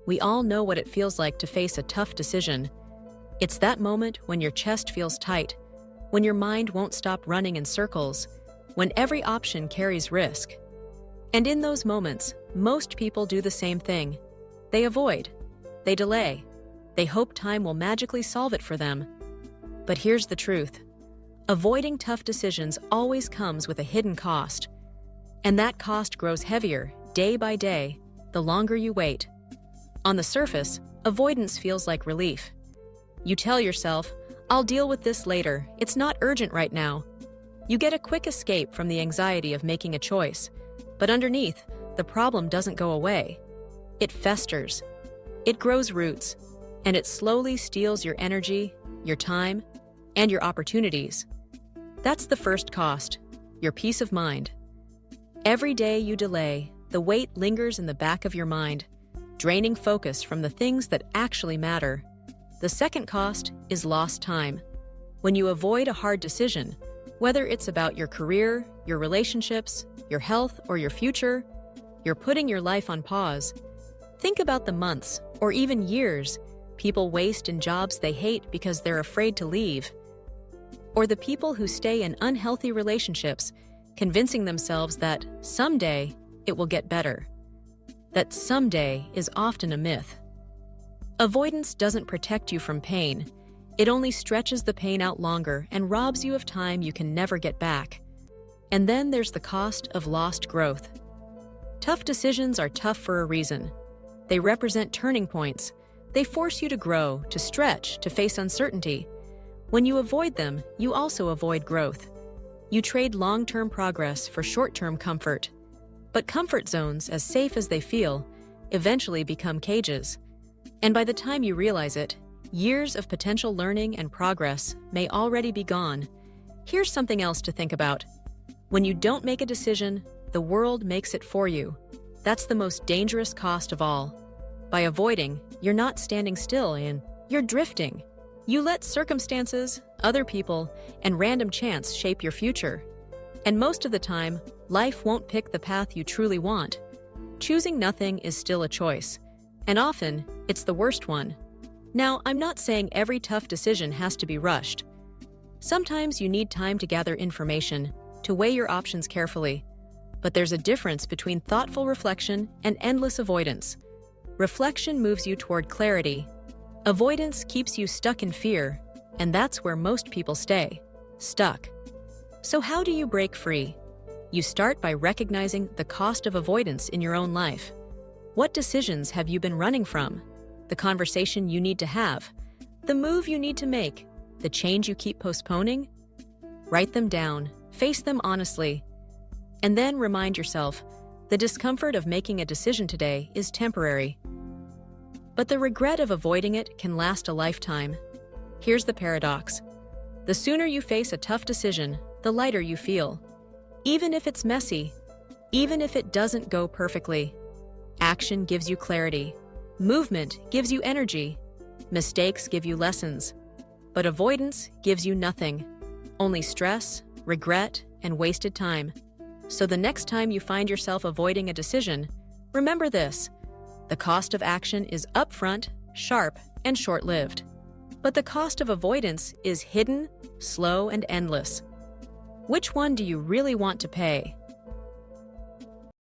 We all know what it feels like to face a tough decision. It's that moment when your chest feels tight, when your mind won't stop running in circles, when every option carries risk. And in those moments, most people do the same thing. They avoid. They delay. They hope time will magically solve it for them. But here's the truth. Avoiding tough decisions always comes with a hidden cost. And that cost grows heavier, day by day, the longer you wait. On the surface, avoidance feels like relief. You tell yourself, "I'll deal with this later, it's not urgent right now." You get a quick escape from the anxiety of making a choice, but underneath, the problem doesn't go away. It festers. It grows roots, and it slowly steals your energy, your time, and your opportunities. That's the first cost, your peace of mind. Every day you delay, the weight lingers in the back of your mind, draining focus from the things that actually matter. The second cost is lost time. When you avoid a hard decision, whether it's about your career, your relationships, your health, or your future, you're putting your life on pause. Think about the months, or even years, people waste in jobs they hate because they're afraid to leave. Or the people who stay in unhealthy relationships, convincing themselves that someday it will get better. That someday is often a myth. Avoidance doesn't protect you from pain. It only stretches the pain out longer and robs you of time you can never get back. And then there's the cost of lost growth. Tough decisions are tough for a reason. They represent turning points. They force you to grow, to stretch, to face uncertainty. When you avoid them, you also avoid growth. You trade long-term progress for short-term comfort. But comfort zones, as safe as they feel, eventually become cages. And by the time you realize it, years of potential learning and progress may already be gone. Here's something else to think about. When you don't make a decision, the world makes it for you. That's the most dangerous cost of all. By avoiding, you're not standing still and you're drifting. You let circumstances, other people, and random chance shape your future. And most of the time, life won't pick the path you truly want. Choosing nothing is still a choice, and often, it's the worst one. Now, I'm not saying every tough decision has to be rushed. Sometimes you need time to gather information, to weigh your options carefully. But there's a difference between thoughtful reflection and endless avoidance. Reflection moves you toward clarity. Avoidance keeps you stuck in fear, and that's where most people stay, stuck. So how do you break free? You start by recognizing the cost of avoidance in your own life. What decisions have you been running from? The conversation you need to have? The move you need to make? The change you keep postponing? Write them down, face them honestly, and then remind yourself, the discomfort of making a decision today is temporary. But the regret of avoiding it can last a lifetime. Here's the paradox. The sooner you face a tough decision, the lighter you feel. Even if it's messy, even if it doesn't go perfectly. Action gives you clarity. Movement gives you energy. Mistakes give you lessons. But avoidance gives you nothing. Only stress, regret, and wasted time. So the next time you find yourself avoiding a decision, remember this. The cost of action is upfront, sharp, and short-lived. But the cost of avoidance is hidden, slow, and endless. Which one do you really want to pay?